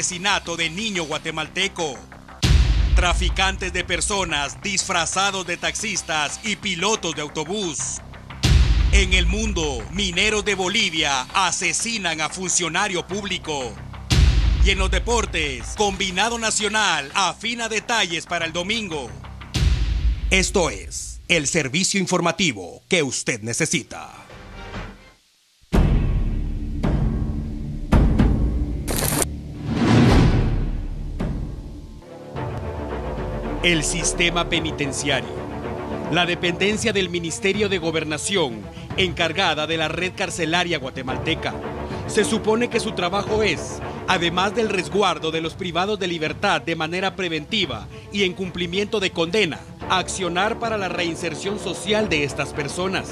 asesinato de niño guatemalteco. Traficantes de personas disfrazados de taxistas y pilotos de autobús. En el mundo, mineros de Bolivia asesinan a funcionario público. Y en los deportes, Combinado Nacional afina detalles para el domingo. Esto es el servicio informativo que usted necesita. El sistema penitenciario. La dependencia del Ministerio de Gobernación, encargada de la red carcelaria guatemalteca. Se supone que su trabajo es, además del resguardo de los privados de libertad de manera preventiva y en cumplimiento de condena, accionar para la reinserción social de estas personas.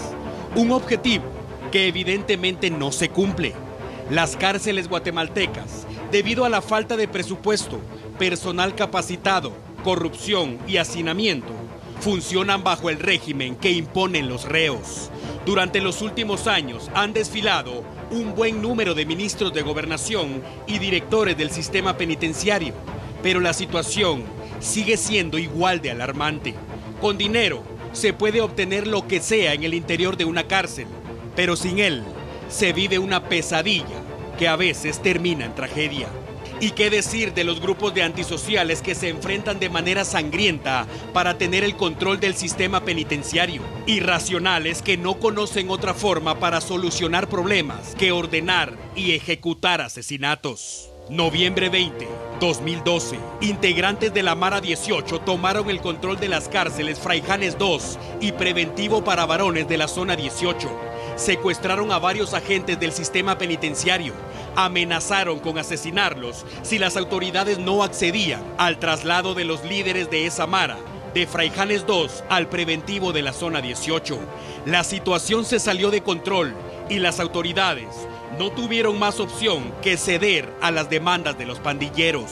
Un objetivo que evidentemente no se cumple. Las cárceles guatemaltecas, debido a la falta de presupuesto, personal capacitado, corrupción y hacinamiento, funcionan bajo el régimen que imponen los reos. Durante los últimos años han desfilado un buen número de ministros de gobernación y directores del sistema penitenciario, pero la situación sigue siendo igual de alarmante. Con dinero se puede obtener lo que sea en el interior de una cárcel, pero sin él se vive una pesadilla que a veces termina en tragedia. ¿Y qué decir de los grupos de antisociales que se enfrentan de manera sangrienta para tener el control del sistema penitenciario? Irracionales que no conocen otra forma para solucionar problemas que ordenar y ejecutar asesinatos. Noviembre 20, 2012. Integrantes de la Mara 18 tomaron el control de las cárceles Fraijanes 2 y Preventivo para Varones de la Zona 18. Secuestraron a varios agentes del sistema penitenciario. Amenazaron con asesinarlos si las autoridades no accedían al traslado de los líderes de esa Mara, de Fraijanes 2 al Preventivo de la Zona 18. La situación se salió de control y las autoridades no tuvieron más opción que ceder a las demandas de los pandilleros.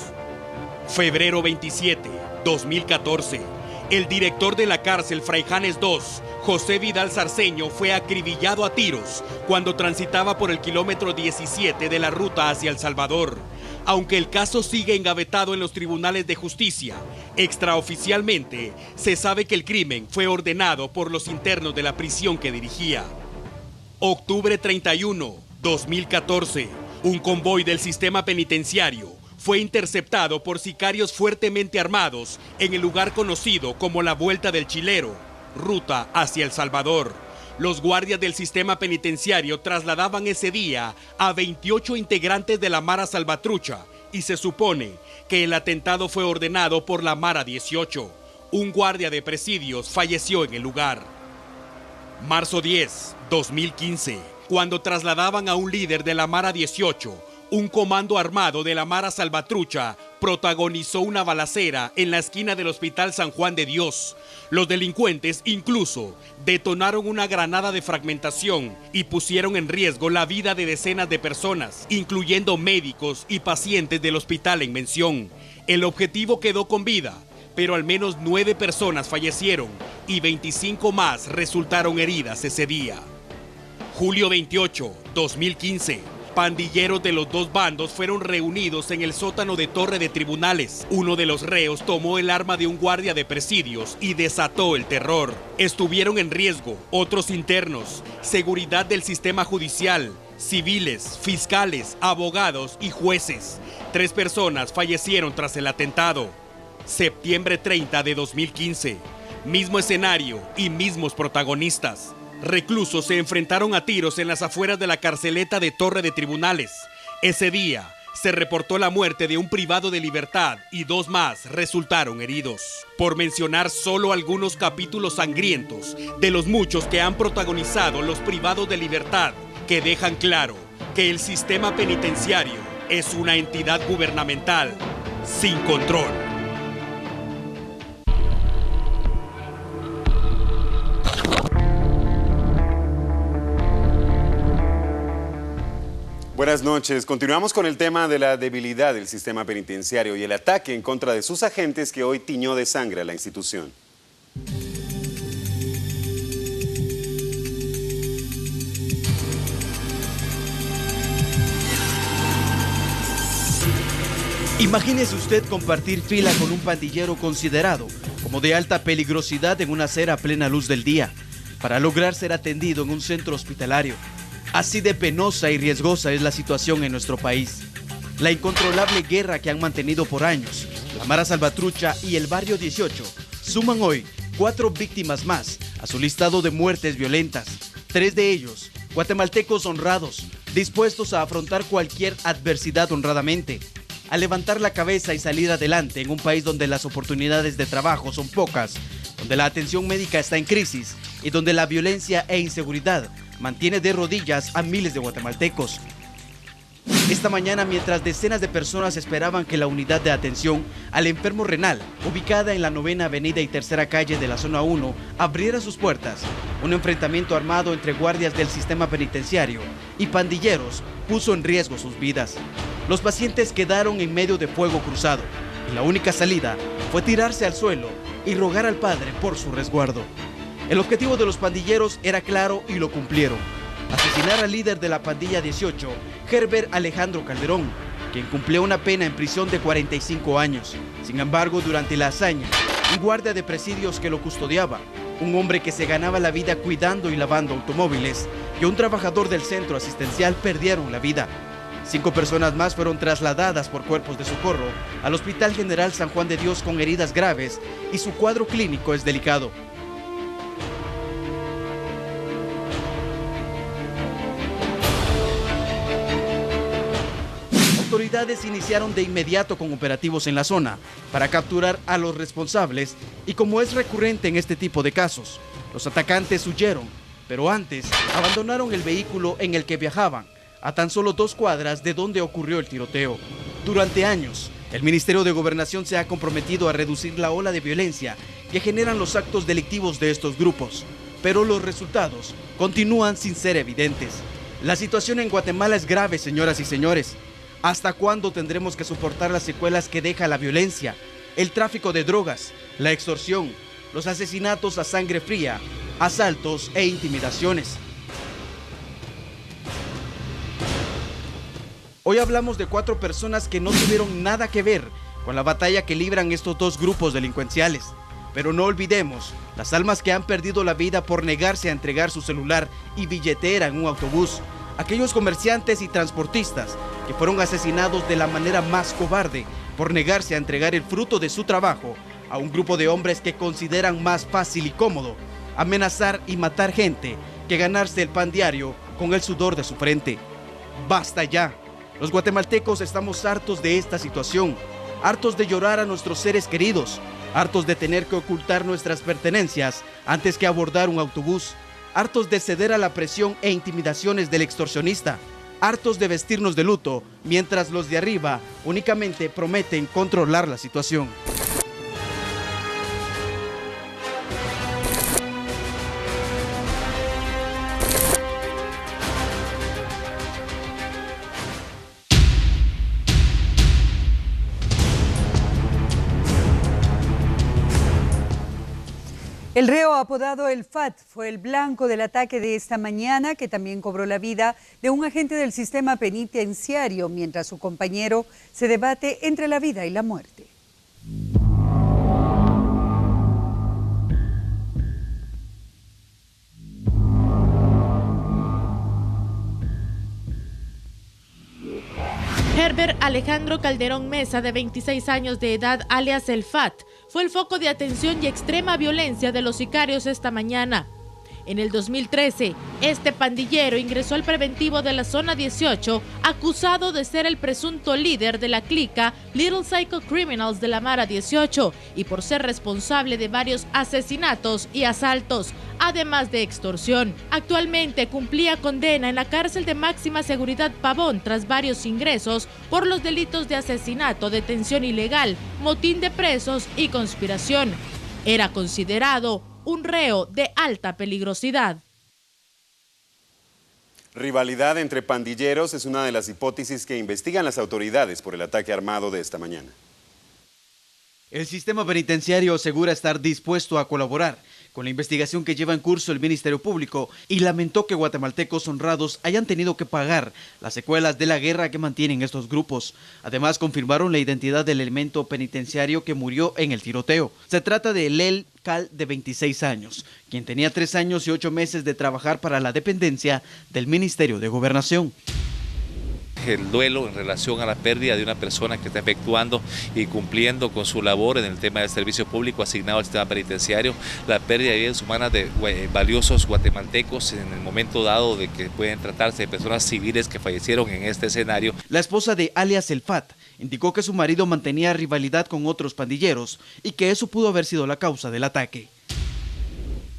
Febrero 27, 2014. El director de la cárcel Fraijanes 2, José Vidal Sarceño, fue acribillado a tiros cuando transitaba por el kilómetro 17 de la ruta hacia El Salvador. Aunque el caso sigue engavetado en los tribunales de justicia, extraoficialmente se sabe que el crimen fue ordenado por los internos de la prisión que dirigía. Octubre 31, 2014. Un convoy del sistema penitenciario fue interceptado por sicarios fuertemente armados en el lugar conocido como la Vuelta del Chilero, ruta hacia El Salvador. Los guardias del sistema penitenciario trasladaban ese día a 28 integrantes de la Mara Salvatrucha y se supone que el atentado fue ordenado por la Mara 18. Un guardia de presidios falleció en el lugar. Marzo 10, 2015. Cuando trasladaban a un líder de la Mara 18, un comando armado de la Mara Salvatrucha protagonizó una balacera en la esquina del Hospital San Juan de Dios. Los delincuentes incluso detonaron una granada de fragmentación y pusieron en riesgo la vida de decenas de personas, incluyendo médicos y pacientes del hospital en mención. El objetivo quedó con vida, pero al menos 9 personas fallecieron y 25 más resultaron heridas ese día. Julio 28, 2015. Pandilleros de los dos bandos fueron reunidos en el sótano de Torre de Tribunales. Uno de los reos tomó el arma de un guardia de presidios y desató el terror. Estuvieron en riesgo otros internos, seguridad del sistema judicial, civiles, fiscales, abogados y jueces. 3 personas fallecieron tras el atentado. Septiembre 30 de 2015. Mismo escenario y mismos protagonistas. Reclusos se enfrentaron a tiros en las afueras de la carceleta de Torre de Tribunales. Ese día se reportó la muerte de un privado de libertad y 2 más resultaron heridos. Por mencionar solo algunos capítulos sangrientos de los muchos que han protagonizado los privados de libertad, que dejan claro que el sistema penitenciario es una entidad gubernamental sin control. Buenas noches. Continuamos con el tema de la debilidad del sistema penitenciario y el ataque en contra de sus agentes que hoy tiñó de sangre a la institución. Imagínese usted compartir fila con un pandillero considerado como de alta peligrosidad en una acera a plena luz del día, para lograr ser atendido en un centro hospitalario. Así de penosa y riesgosa es la situación en nuestro país. La incontrolable guerra que han mantenido por años, la Mara Salvatrucha y el Barrio 18, suman hoy 4 víctimas más a su listado de muertes violentas. 3 de ellos, guatemaltecos honrados, dispuestos a afrontar cualquier adversidad honradamente, a levantar la cabeza y salir adelante en un país donde las oportunidades de trabajo son pocas, donde la atención médica está en crisis y donde la violencia e inseguridad mantiene de rodillas a miles de guatemaltecos. Esta mañana, mientras decenas de personas esperaban que la unidad de atención al enfermo renal, ubicada en la 9ª Avenida y 3ª Calle de la Zona 1, abriera sus puertas, un enfrentamiento armado entre guardias del sistema penitenciario y pandilleros puso en riesgo sus vidas. Los pacientes quedaron en medio de fuego cruzado y la única salida fue tirarse al suelo y rogar al Padre por su resguardo. El objetivo de los pandilleros era claro y lo cumplieron: asesinar al líder de la pandilla 18, Herbert Alejandro Calderón, quien cumplió una pena en prisión de 45 años. Sin embargo, durante la hazaña, un guardia de presidios que lo custodiaba, un hombre que se ganaba la vida cuidando y lavando automóviles, y un trabajador del centro asistencial perdieron la vida. 5 personas más fueron trasladadas por cuerpos de socorro al Hospital General San Juan de Dios con heridas graves y su cuadro clínico es delicado. Autoridades iniciaron de inmediato con operativos en la zona para capturar a los responsables y, como es recurrente en este tipo de casos, los atacantes huyeron, pero antes abandonaron el vehículo en el que viajaban a tan solo 2 cuadras de donde ocurrió el tiroteo. Durante años, el Ministerio de Gobernación se ha comprometido a reducir la ola de violencia que generan los actos delictivos de estos grupos, pero los resultados continúan sin ser evidentes. La situación en Guatemala es grave, señoras y señores. ¿Hasta cuándo tendremos que soportar las secuelas que deja la violencia, el tráfico de drogas, la extorsión, los asesinatos a sangre fría, asaltos e intimidaciones? Hoy hablamos de 4 personas que no tuvieron nada que ver con la batalla que libran estos 2 grupos delincuenciales. Pero no olvidemos las almas que han perdido la vida por negarse a entregar su celular y billetera en un autobús. Aquellos comerciantes y transportistas que fueron asesinados de la manera más cobarde por negarse a entregar el fruto de su trabajo a un grupo de hombres que consideran más fácil y cómodo amenazar y matar gente que ganarse el pan diario con el sudor de su frente. ¡Basta ya! Los guatemaltecos estamos hartos de esta situación, hartos de llorar a nuestros seres queridos, hartos de tener que ocultar nuestras pertenencias antes que abordar un autobús, hartos de ceder a la presión e intimidaciones del extorsionista, hartos de vestirnos de luto mientras los de arriba únicamente prometen controlar la situación. El reo apodado El Fat fue el blanco del ataque de esta mañana, que también cobró la vida de un agente del sistema penitenciario, mientras su compañero se debate entre la vida y la muerte. Herbert Alejandro Calderón Mesa, de 26 años de edad, alias El Fat, fue el foco de atención y extrema violencia de los sicarios esta mañana. En el 2013, este pandillero ingresó al preventivo de la Zona 18, acusado de ser el presunto líder de la clica Little Psycho Criminals de la Mara 18 y por ser responsable de varios asesinatos y asaltos, además de extorsión. Actualmente cumplía condena en la cárcel de máxima seguridad Pavón tras varios ingresos por los delitos de asesinato, detención ilegal, motín de presos y conspiración. Era considerado un reo de alta peligrosidad. Rivalidad entre pandilleros es una de las hipótesis que investigan las autoridades por el ataque armado de esta mañana. El sistema penitenciario asegura estar dispuesto a colaborar con la investigación que lleva en curso el Ministerio Público y lamentó que guatemaltecos honrados hayan tenido que pagar las secuelas de la guerra que mantienen estos grupos. Además, confirmaron la identidad del elemento penitenciario que murió en el tiroteo. Se trata de Lel Cal, de 26 años, quien tenía 3 años y 8 meses de trabajar para la dependencia del Ministerio de Gobernación. El duelo en relación a la pérdida de una persona que está efectuando y cumpliendo con su labor en el tema del servicio público asignado al sistema penitenciario, la pérdida de vidas humanas de valiosos guatemaltecos en el momento dado de que pueden tratarse de personas civiles que fallecieron en este escenario. La esposa de alias El Fat indicó que su marido mantenía rivalidad con otros pandilleros y que eso pudo haber sido la causa del ataque.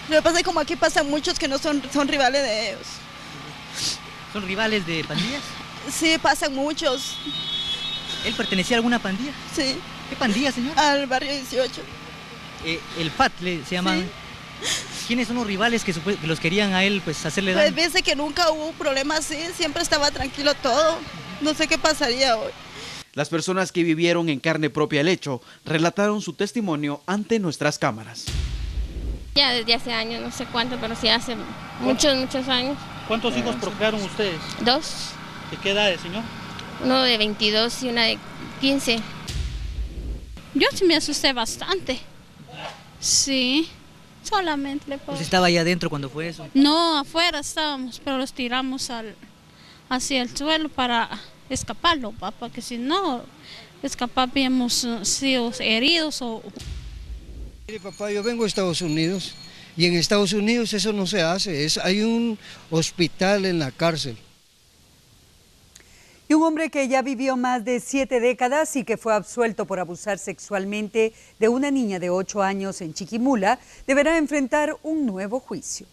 Lo que pasa es que como aquí pasan muchos que no son rivales de ellos. ¿Son rivales de pandillas? Sí, pasan muchos. ¿Él pertenecía a alguna pandilla? Sí. ¿Qué pandilla, señor? Al barrio 18. El FAT se llama. Sí. ¿Quiénes son los rivales que los querían a él pues hacerle daño? Pues dice que nunca hubo un problema así, siempre estaba tranquilo todo. No sé qué pasaría hoy. Las personas que vivieron en carne propia el hecho relataron su testimonio ante nuestras cámaras. Ya desde hace años, no sé cuánto, pero sí hace muchos años. ¿Cuántos hijos procrearon ustedes? 2. ¿De qué edades, señor? Uno de 22 y una de 15. Yo sí me asusté bastante. Sí, solamente le puedo. ¿Pues estaba ahí adentro cuando fue eso? No, afuera estábamos, pero los tiramos hacia el suelo para escaparlo, porque si no, escapábamos sido heridos o... Mire, papá, yo vengo de Estados Unidos y en Estados Unidos eso no se hace, hay un hospital en la cárcel. Y un hombre que ya vivió más de 7 décadas y que fue absuelto por abusar sexualmente de una niña de 8 años en Chiquimula deberá enfrentar un nuevo juicio.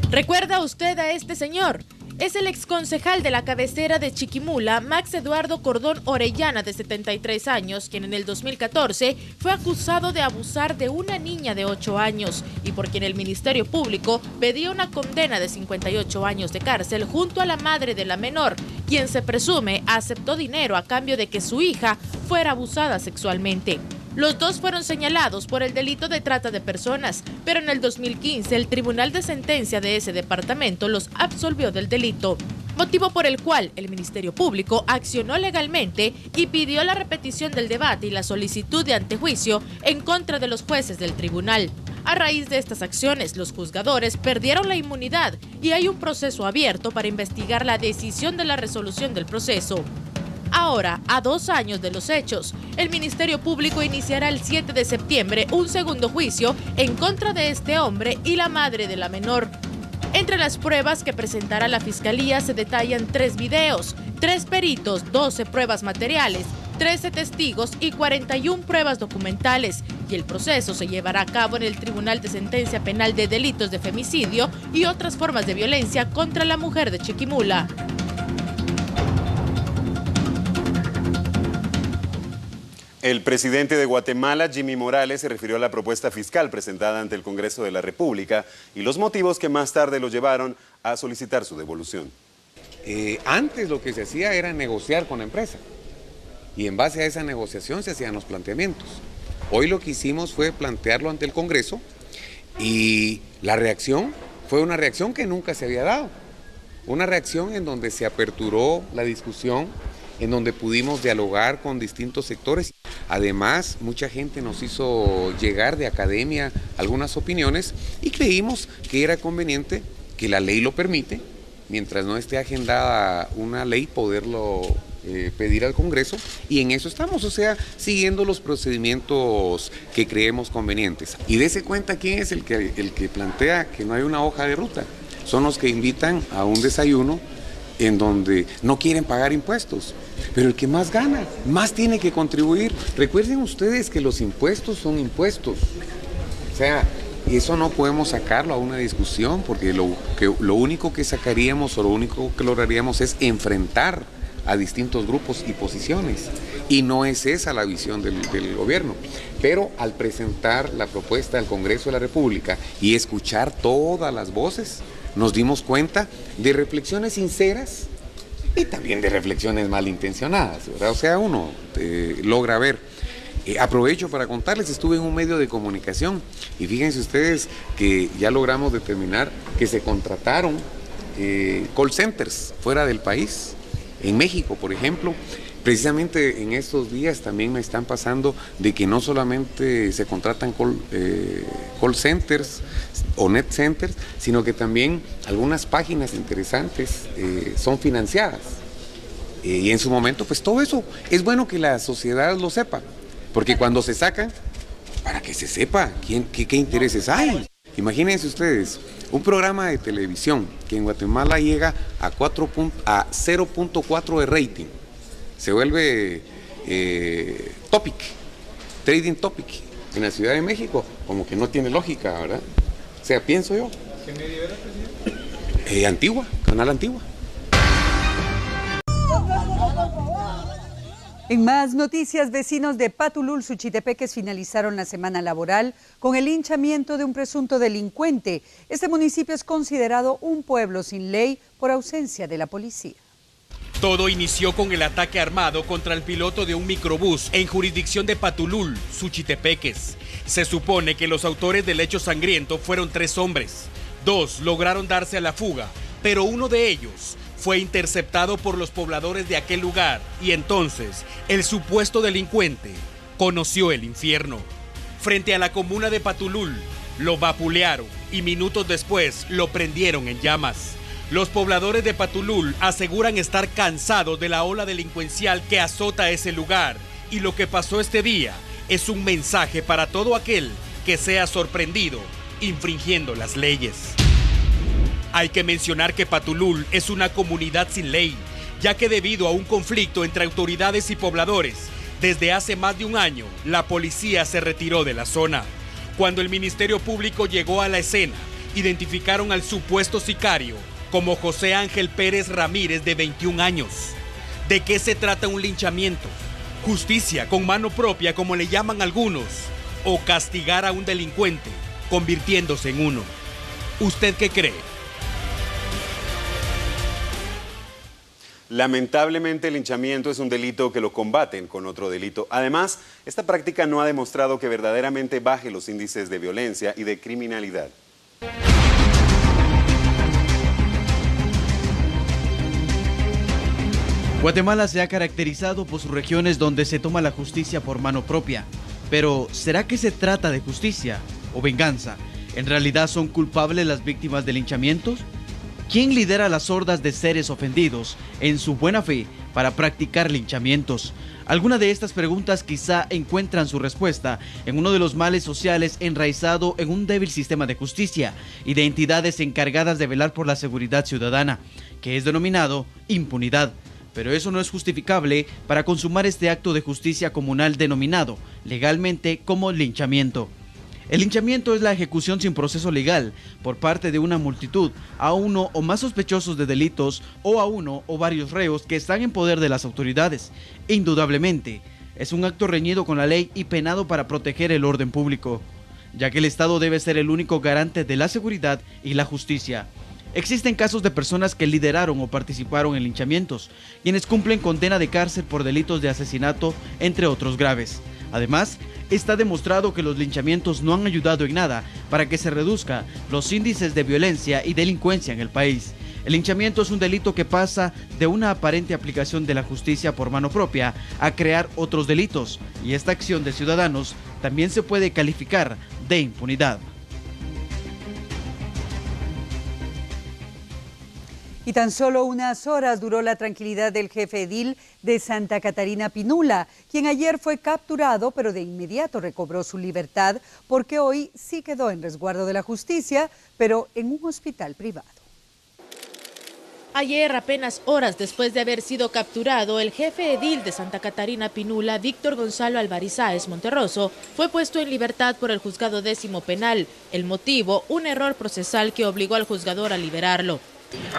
¿Recuerda usted a este señor? Es el exconcejal de la cabecera de Chiquimula, Max Eduardo Cordón Orellana, de 73 años, quien en el 2014 fue acusado de abusar de una niña de 8 años y por quien el Ministerio Público pedía una condena de 58 años de cárcel junto a la madre de la menor, quien se presume aceptó dinero a cambio de que su hija fuera abusada sexualmente. Los dos fueron señalados por el delito de trata de personas, pero en el 2015 el Tribunal de Sentencia de ese departamento los absolvió del delito, motivo por el cual el Ministerio Público accionó legalmente y pidió la repetición del debate y la solicitud de antejuicio en contra de los jueces del tribunal. A raíz de estas acciones, los juzgadores perdieron la inmunidad y hay un proceso abierto para investigar la decisión de la resolución del proceso. Ahora, a 2 años de los hechos, el Ministerio Público iniciará el 7 de septiembre un segundo juicio en contra de este hombre y la madre de la menor. Entre las pruebas que presentará la Fiscalía se detallan 3 videos, 3 peritos, 12 pruebas materiales, 13 testigos y 41 pruebas documentales, y el proceso se llevará a cabo en el Tribunal de Sentencia Penal de Delitos de Femicidio y otras formas de violencia contra la mujer de Chiquimula. El presidente de Guatemala, Jimmy Morales, se refirió a la propuesta fiscal presentada ante el Congreso de la República y los motivos que más tarde lo llevaron a solicitar su devolución. Antes lo que se hacía era negociar con la empresa y en base a esa negociación se hacían los planteamientos. Hoy lo que hicimos fue plantearlo ante el Congreso y la reacción fue una reacción que nunca se había dado. Una reacción en donde se aperturó la discusión, en donde pudimos dialogar con distintos sectores. Además, mucha gente nos hizo llegar de academia algunas opiniones y creímos que era conveniente, que la ley lo permite, mientras no esté agendada una ley, poderlo pedir al Congreso, y en eso estamos, o sea, siguiendo los procedimientos que creemos convenientes. Y dése cuenta quién es el que plantea que no hay una hoja de ruta. Son los que invitan a un desayuno en donde no quieren pagar impuestos, pero el que más gana, más tiene que contribuir. Recuerden ustedes que los impuestos son impuestos, o sea, eso no podemos sacarlo a una discusión, porque lo único que sacaríamos o lo único que lograríamos es enfrentar a distintos grupos y posiciones, y no es esa la visión del gobierno. Pero al presentar la propuesta al Congreso de la República y escuchar todas las voces, nos dimos cuenta de reflexiones sinceras y también de reflexiones malintencionadas, ¿verdad? O sea, uno logra ver. Aprovecho para contarles, estuve en un medio de comunicación y fíjense ustedes que ya logramos determinar que se contrataron call centers fuera del país, en México, por ejemplo. Precisamente en estos días también me están pasando de que no solamente se contratan call centers o net centers, sino que también algunas páginas interesantes son financiadas. Y en su momento, pues todo eso es bueno que la sociedad lo sepa, porque cuando se sacan, para que se sepa qué intereses hay. Imagínense ustedes, un programa de televisión que en Guatemala llega a 0.4 de rating, se vuelve trading topic en la Ciudad de México, como que no tiene lógica, ¿verdad? O sea, pienso yo. ¿Qué medio era, presidente? Antigua, Canal Antigua. En más noticias, vecinos de Patulul, Suchitepeques, finalizaron la semana laboral con el linchamiento de un presunto delincuente. Este municipio es considerado un pueblo sin ley por ausencia de la policía. Todo inició con el ataque armado contra el piloto de un microbús en jurisdicción de Patulul, Suchitepeques. Se supone que los autores del hecho sangriento fueron 3 hombres. 2 lograron darse a la fuga, pero uno de ellos fue interceptado por los pobladores de aquel lugar y entonces el supuesto delincuente conoció el infierno. Frente a la comuna de Patulul, lo vapulearon y minutos después lo prendieron en llamas. Los pobladores de Patulul aseguran estar cansados de la ola delincuencial que azota ese lugar y lo que pasó este día es un mensaje para todo aquel que sea sorprendido infringiendo las leyes. Hay que mencionar que Patulul es una comunidad sin ley, ya que debido a un conflicto entre autoridades y pobladores, desde hace más de un año, la policía se retiró de la zona. Cuando el Ministerio Público llegó a la escena, identificaron al supuesto sicario como José Ángel Pérez Ramírez, de 21 años. ¿De qué se trata un linchamiento? ¿Justicia con mano propia, como le llaman algunos? ¿O castigar a un delincuente, convirtiéndose en uno? ¿Usted qué cree? Lamentablemente el linchamiento es un delito que lo combaten con otro delito. Además, esta práctica no ha demostrado que verdaderamente baje los índices de violencia y de criminalidad. Guatemala se ha caracterizado por sus regiones donde se toma la justicia por mano propia. Pero, ¿será que se trata de justicia o venganza? ¿En realidad son culpables las víctimas de linchamientos? ¿Quién lidera las hordas de seres ofendidos en su buena fe para practicar linchamientos? Algunas de estas preguntas quizá encuentran su respuesta en uno de los males sociales enraizado en un débil sistema de justicia y de entidades encargadas de velar por la seguridad ciudadana, que es denominado impunidad. Pero eso no es justificable para consumar este acto de justicia comunal denominado legalmente como linchamiento. El linchamiento es la ejecución sin proceso legal por parte de una multitud a uno o más sospechosos de delitos o a uno o varios reos que están en poder de las autoridades. Indudablemente, es un acto reñido con la ley y penado para proteger el orden público, ya que el Estado debe ser el único garante de la seguridad y la justicia. Existen casos de personas que lideraron o participaron en linchamientos, quienes cumplen condena de cárcel por delitos de asesinato, entre otros graves. Además, está demostrado que los linchamientos no han ayudado en nada para que se reduzcan los índices de violencia y delincuencia en el país. El linchamiento es un delito que pasa de una aparente aplicación de la justicia por mano propia a crear otros delitos, y esta acción de ciudadanos también se puede calificar de impunidad. Y tan solo unas horas duró la tranquilidad del jefe edil de Santa Catarina Pinula, quien ayer fue capturado, pero de inmediato recobró su libertad porque hoy sí quedó en resguardo de la justicia, pero en un hospital privado. Ayer, apenas horas después de haber sido capturado, el jefe edil de Santa Catarina Pinula, Víctor Gonzalo Alvarizáez Monterroso, fue puesto en libertad por el juzgado 10º penal. El motivo, un error procesal que obligó al juzgador a liberarlo.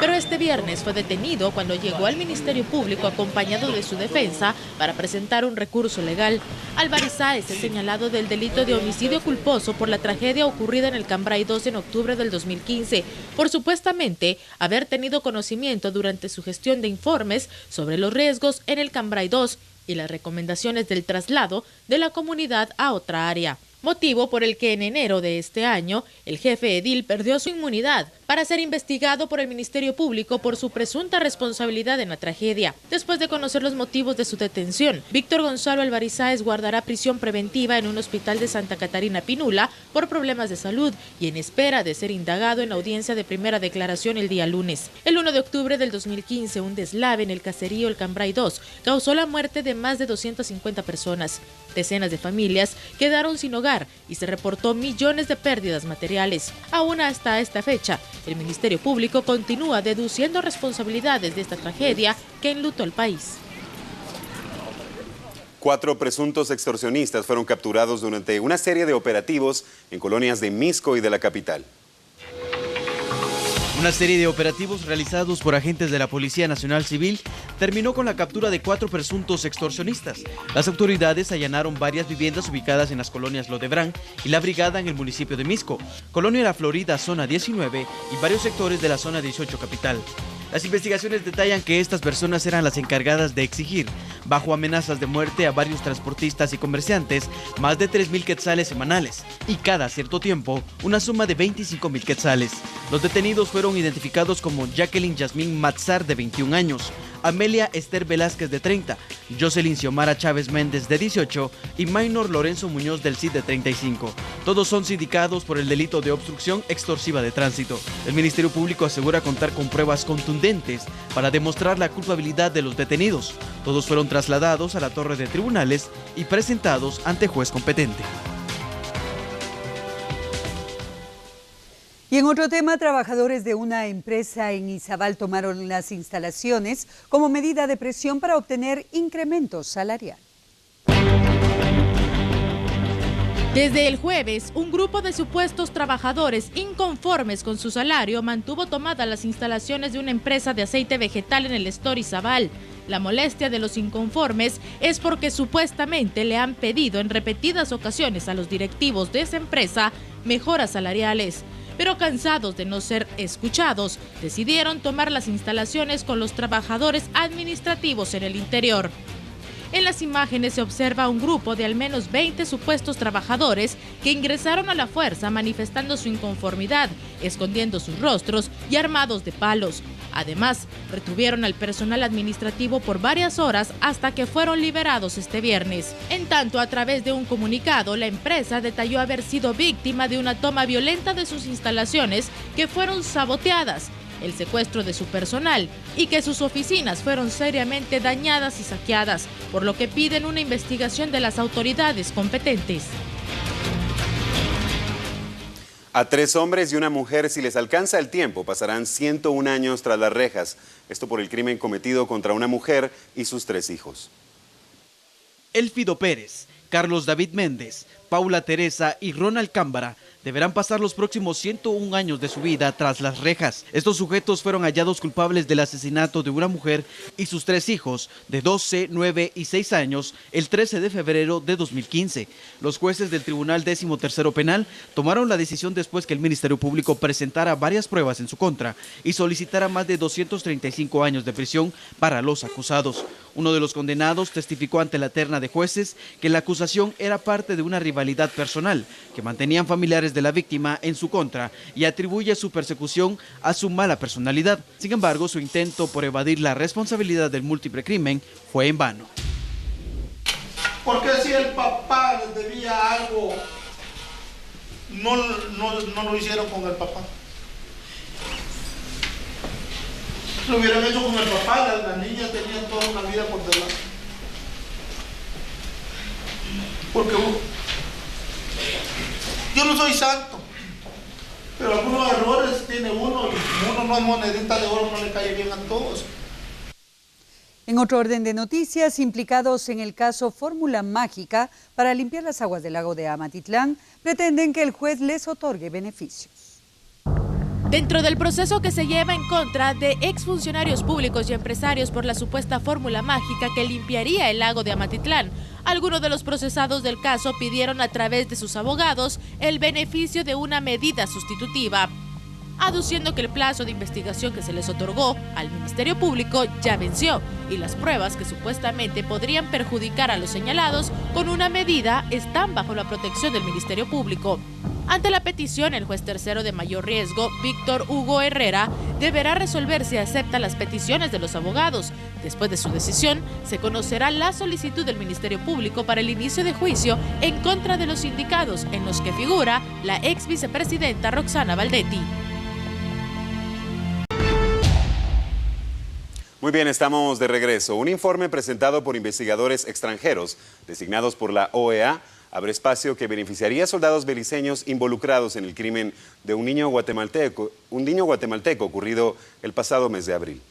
Pero este viernes fue detenido cuando llegó al Ministerio Público acompañado de su defensa para presentar un recurso legal. Alvarizáez es señalado del delito de homicidio culposo por la tragedia ocurrida en el Cambrai 2 en octubre del 2015, por supuestamente haber tenido conocimiento durante su gestión de informes sobre los riesgos en el Cambrai 2, y las recomendaciones del traslado de la comunidad a otra área. Motivo por el que en enero de este año el jefe edil perdió su inmunidad para ser investigado por el Ministerio Público por su presunta responsabilidad en la tragedia. Después de conocer los motivos de su detención, Víctor Gonzalo Alvarizáez guardará prisión preventiva en un hospital de Santa Catarina Pinula por problemas de salud y en espera de ser indagado en audiencia de primera declaración el día lunes. El 1 de octubre del 2015, un deslave en el caserío El Cambray 2 causó la muerte de más de 250 personas. Decenas de familias quedaron sin hogar y se reportó millones de pérdidas materiales. Aún hasta esta fecha, el Ministerio Público continúa deduciendo responsabilidades de esta tragedia que enlutó al país. 4 presuntos extorsionistas fueron capturados durante una serie de operativos en colonias de Misco y de la capital. Una serie de operativos realizados por agentes de la Policía Nacional Civil terminó con la captura de 4 presuntos extorsionistas. Las autoridades allanaron varias viviendas ubicadas en las colonias Lodebrán y La Brigada en el municipio de Misco, Colonia La Florida, zona 19 y varios sectores de la zona 18 capital. Las investigaciones detallan que estas personas eran las encargadas de exigir, bajo amenazas de muerte a varios transportistas y comerciantes, más de 3.000 quetzales semanales y cada cierto tiempo una suma de 25.000 quetzales. Los detenidos fueron identificados como Jacqueline Yasmín Matzar, de 21 años, Amelia Esther Velázquez, de 30, Jocelyn Xiomara Chávez Méndez, de 18 y Maynor Lorenzo Muñoz del CID, de 35. Todos son sindicados por el delito de obstrucción extorsiva de tránsito. El Ministerio Público asegura contar con pruebas contundentes para demostrar la culpabilidad de los detenidos. Todos fueron trasladados a la torre de tribunales y presentados ante juez competente. Y en otro tema, trabajadores de una empresa en Izabal tomaron las instalaciones como medida de presión para obtener incremento salarial. Desde el jueves, un grupo de supuestos trabajadores inconformes con su salario mantuvo tomadas las instalaciones de una empresa de aceite vegetal en el Estor Izabal. La molestia de los inconformes es porque supuestamente le han pedido en repetidas ocasiones a los directivos de esa empresa mejoras salariales. Pero cansados de no ser escuchados, decidieron tomar las instalaciones con los trabajadores administrativos en el interior. En las imágenes se observa un grupo de al menos 20 supuestos trabajadores que ingresaron a la fuerza manifestando su inconformidad, escondiendo sus rostros y armados de palos. Además, retuvieron al personal administrativo por varias horas hasta que fueron liberados este viernes. En tanto, a través de un comunicado, la empresa detalló haber sido víctima de una toma violenta de sus instalaciones que fueron saboteadas, el secuestro de su personal y que sus oficinas fueron seriamente dañadas y saqueadas, por lo que piden una investigación de las autoridades competentes. A 3 hombres y una mujer, si les alcanza el tiempo, pasarán 101 años tras las rejas. Esto por el crimen cometido contra una mujer y sus 3 hijos. Elfido Pérez, Carlos David Méndez, Paula Teresa y Ronald Cámbara deberán pasar los próximos 101 años de su vida tras las rejas. Estos sujetos fueron hallados culpables del asesinato de una mujer y sus 3 hijos de 12, 9 y 6 años el 13 de febrero de 2015. Los jueces del Tribunal 13º Penal tomaron la decisión después que el Ministerio Público presentara varias pruebas en su contra y solicitara más de 235 años de prisión para los acusados. Uno de los condenados testificó ante la terna de jueces que la acusación era parte de una rivalidad personal que mantenían familiares de la víctima en su contra y atribuye su persecución a su mala personalidad. Sin embargo, su intento por evadir la responsabilidad del múltiple crimen fue en vano. Porque si el papá les debía algo, no lo hicieron con el papá. Lo hubieran hecho con el papá, las niñas tenían toda una vida por delante. Porque yo no soy santo, pero algunos errores tiene uno no es monedita de oro, no le cae bien a todos. En otro orden de noticias, implicados en el caso Fórmula Mágica para limpiar las aguas del lago de Amatitlán, pretenden que el juez les otorgue beneficios. Dentro del proceso que se lleva en contra de exfuncionarios públicos y empresarios por la supuesta fórmula mágica que limpiaría el lago de Amatitlán, algunos de los procesados del caso pidieron a través de sus abogados el beneficio de una medida sustitutiva. aduciendo que el plazo de investigación que se les otorgó al Ministerio Público ya venció y las pruebas que supuestamente podrían perjudicar a los señalados con una medida están bajo la protección del Ministerio Público. Ante la petición, el juez tercero de mayor riesgo, Víctor Hugo Herrera, deberá resolver si acepta las peticiones de los abogados. Después de su decisión, se conocerá la solicitud del Ministerio Público para el inicio de juicio en contra de los sindicados, en los que figura la ex vicepresidenta Roxana Valdetti. Muy bien, estamos de regreso. Un informe presentado por investigadores extranjeros designados por la OEA abre espacio que beneficiaría a soldados beliceños involucrados en el crimen de un niño guatemalteco ocurrido el pasado mes de abril.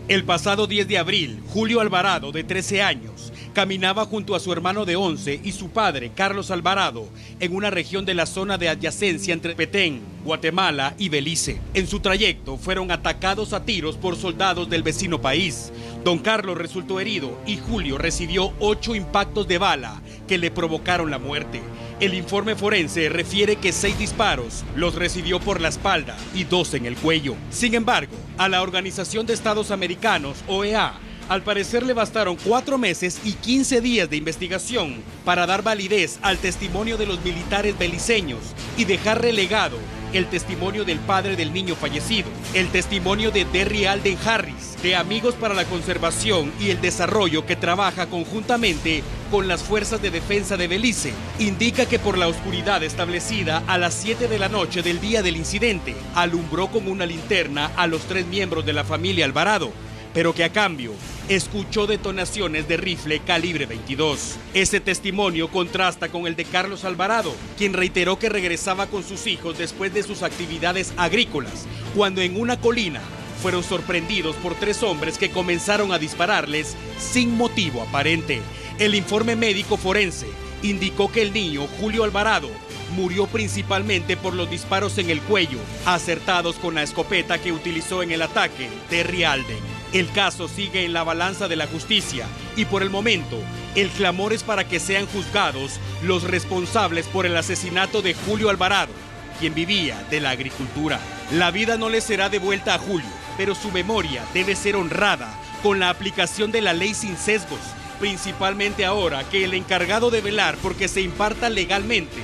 El pasado 10 de abril, Julio Alvarado, de 13 años, caminaba junto a su hermano de 11 y su padre, Carlos Alvarado, en una región de la zona de adyacencia entre Petén, Guatemala y Belice. En su trayecto fueron atacados a tiros por soldados del vecino país. Don Carlos resultó herido y Julio recibió 8 impactos de bala que le provocaron la muerte. El informe forense refiere que 6 disparos los recibió por la espalda y 2 en el cuello. Sin embargo, a la Organización de Estados Americanos, OEA, al parecer le bastaron 4 meses y 15 días de investigación para dar validez al testimonio de los militares beliceños y dejar relegado el testimonio del padre del niño fallecido, el testimonio de Derry Alden Harris, de Amigos para la Conservación y el Desarrollo, que trabaja conjuntamente con las Fuerzas de Defensa de Belice. Indica que por la oscuridad establecida a las 7 de la noche del día del incidente, alumbró con una linterna a los 3 miembros de la familia Alvarado, pero que a cambio escuchó detonaciones de rifle calibre 22. Ese testimonio contrasta con el de Carlos Alvarado, quien reiteró que regresaba con sus hijos después de sus actividades agrícolas, cuando en una colina fueron sorprendidos por 3 hombres que comenzaron a dispararles sin motivo aparente. El informe médico forense indicó que el niño, Julio Alvarado, murió principalmente por los disparos en el cuello, acertados con la escopeta que utilizó en el ataque Derry Alden. El caso sigue en la balanza de la justicia y por el momento el clamor es para que sean juzgados los responsables por el asesinato de Julio Alvarado, quien vivía de la agricultura. La vida no le será devuelta a Julio, pero su memoria debe ser honrada con la aplicación de la ley sin sesgos, principalmente ahora que el encargado de velar porque se imparta legalmente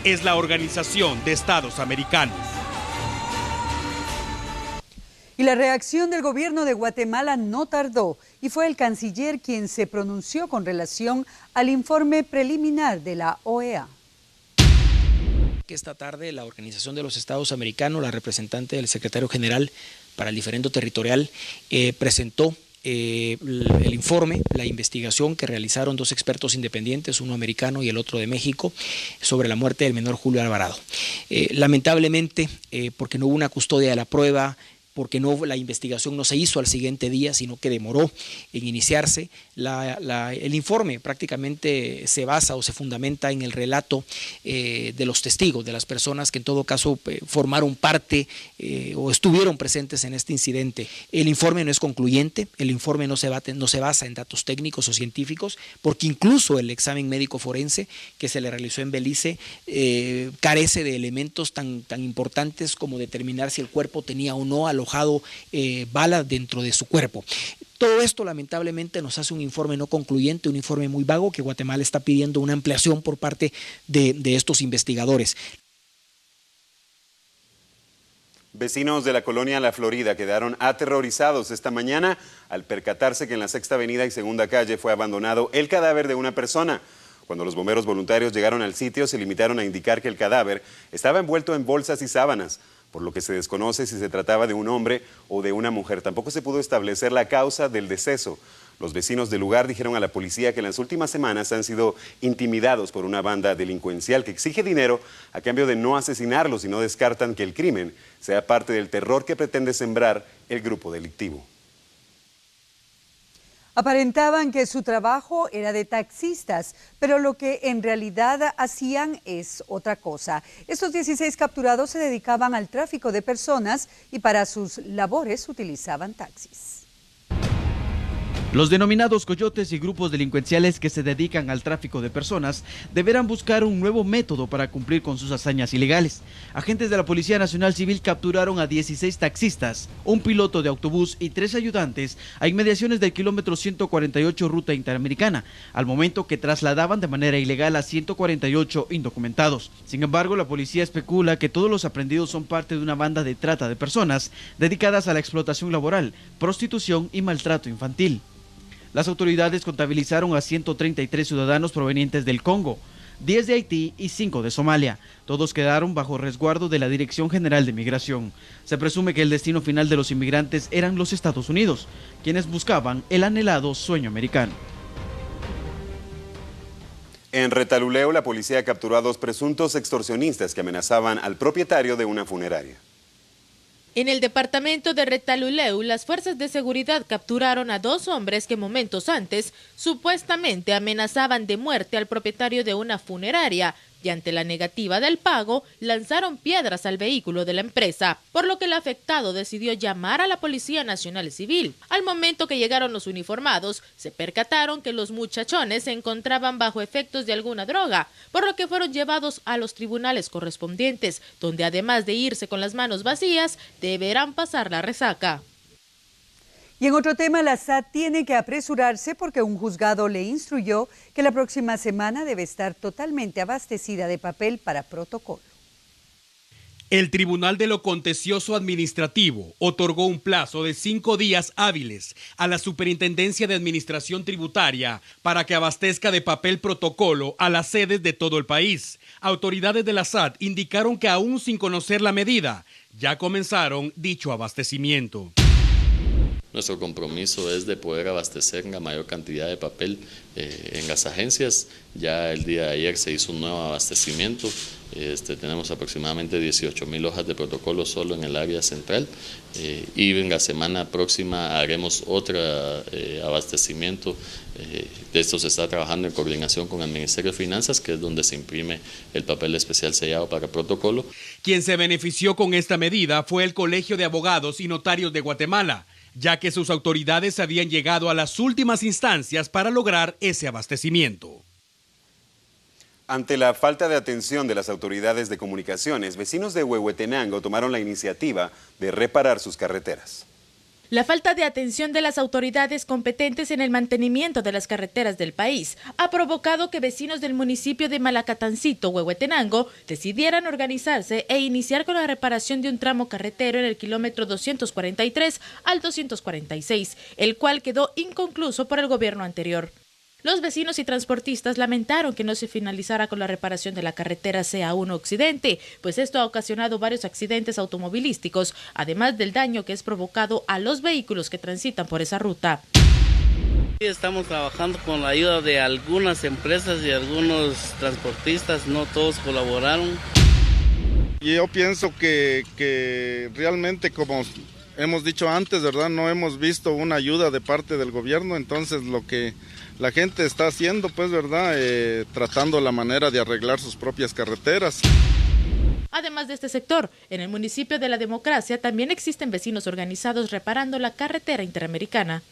es la Organización de Estados Americanos. Y la reacción del gobierno de Guatemala no tardó y fue el canciller quien se pronunció con relación al informe preliminar de la OEA. Esta tarde la Organización de los Estados Americanos, la representante del secretario general para el diferendo territorial, presentó el informe, la investigación que realizaron 2 expertos independientes, uno americano y el otro de México, sobre la muerte del menor Julio Alvarado. Lamentablemente, porque no hubo una custodia de la prueba, porque la investigación no se hizo al siguiente día, sino que demoró en iniciarse. El informe prácticamente se basa o se fundamenta en el relato de los testigos, de las personas que en todo caso formaron parte o estuvieron presentes en este incidente. El informe no es concluyente, el informe no se basa en datos técnicos o científicos, porque incluso el examen médico forense que se le realizó en Belice carece de elementos tan importantes como determinar si el cuerpo tenía o no alojado bala dentro de su cuerpo. Todo esto lamentablemente nos hace un informe no concluyente, un informe muy vago que Guatemala está pidiendo una ampliación por parte de estos investigadores. Vecinos de la colonia La Florida quedaron aterrorizados esta mañana al percatarse que en la Sexta Avenida y Segunda Calle fue abandonado el cadáver de una persona. Cuando los bomberos voluntarios llegaron al sitio, se limitaron a indicar que el cadáver estaba envuelto en bolsas y sábanas, por lo que se desconoce si se trataba de un hombre o de una mujer. Tampoco se pudo establecer la causa del deceso. Los vecinos del lugar dijeron a la policía que en las últimas semanas han sido intimidados por una banda delincuencial que exige dinero a cambio de no asesinarlos y no descartan que el crimen sea parte del terror que pretende sembrar el grupo delictivo. Aparentaban que su trabajo era de taxistas, pero lo que en realidad hacían es otra cosa. Estos 16 capturados se dedicaban al tráfico de personas y para sus labores utilizaban taxis. Los denominados coyotes y grupos delincuenciales que se dedican al tráfico de personas deberán buscar un nuevo método para cumplir con sus hazañas ilegales. Agentes de la Policía Nacional Civil capturaron a 16 taxistas, un piloto de autobús y 3 ayudantes a inmediaciones del kilómetro 148 Ruta Interamericana, al momento que trasladaban de manera ilegal a 148 indocumentados. Sin embargo, la policía especula que todos los aprendidos son parte de una banda de trata de personas dedicadas a la explotación laboral, prostitución y maltrato infantil. Las autoridades contabilizaron a 133 ciudadanos provenientes del Congo, 10 de Haití y 5 de Somalia. Todos quedaron bajo resguardo de la Dirección General de Migración. Se presume que el destino final de los inmigrantes eran los Estados Unidos, quienes buscaban el anhelado sueño americano. En Retaluleu, la policía capturó a 2 presuntos extorsionistas que amenazaban al propietario de una funeraria. En el departamento de Retaluleu, las fuerzas de seguridad capturaron a 2 hombres que momentos antes supuestamente amenazaban de muerte al propietario de una funeraria y ante la negativa del pago lanzaron piedras al vehículo de la empresa, por lo que el afectado decidió llamar a la Policía Nacional Civil. Al momento que llegaron los uniformados, se percataron que los muchachones se encontraban bajo efectos de alguna droga, por lo que fueron llevados a los tribunales correspondientes, donde además de irse con las manos vacías, deberán pasar la resaca. Y en otro tema, la SAT tiene que apresurarse porque un juzgado le instruyó que la próxima semana debe estar totalmente abastecida de papel para protocolo. El Tribunal de lo Contencioso Administrativo otorgó un plazo de 5 días hábiles a la Superintendencia de Administración Tributaria para que abastezca de papel protocolo a las sedes de todo el país. Autoridades de la SAT indicaron que aún sin conocer la medida, ya comenzaron dicho abastecimiento. Nuestro compromiso es de poder abastecer la mayor cantidad de papel en las agencias. Ya el día de ayer se hizo un nuevo abastecimiento. Tenemos aproximadamente 18,000 hojas de protocolo solo en el área central y en la semana próxima haremos otro abastecimiento. De esto se está trabajando en coordinación con el Ministerio de Finanzas, que es donde se imprime el papel especial sellado para protocolo. Quien se benefició con esta medida fue el Colegio de Abogados y Notarios de Guatemala, ya que sus autoridades habían llegado a las últimas instancias para lograr ese abastecimiento. Ante la falta de atención de las autoridades de comunicaciones, vecinos de Huehuetenango tomaron la iniciativa de reparar sus carreteras. La falta de atención de las autoridades competentes en el mantenimiento de las carreteras del país ha provocado que vecinos del municipio de Malacatancito, Huehuetenango, decidieran organizarse e iniciar con la reparación de un tramo carretero en el kilómetro 243 al 246, el cual quedó inconcluso por el gobierno anterior. Los vecinos y transportistas lamentaron que no se finalizara con la reparación de la carretera CA1 Occidente, pues esto ha ocasionado varios accidentes automovilísticos, además del daño que es provocado a los vehículos que transitan por esa ruta. Estamos trabajando con la ayuda de algunas empresas y algunos transportistas, no todos colaboraron. Yo pienso que realmente, como hemos dicho antes, ¿verdad? No hemos visto una ayuda de parte del gobierno, entonces lo que la gente está haciendo, pues, ¿verdad? Tratando la manera de arreglar sus propias carreteras. Además de este sector, en el municipio de La Democracia también existen vecinos organizados reparando la carretera interamericana.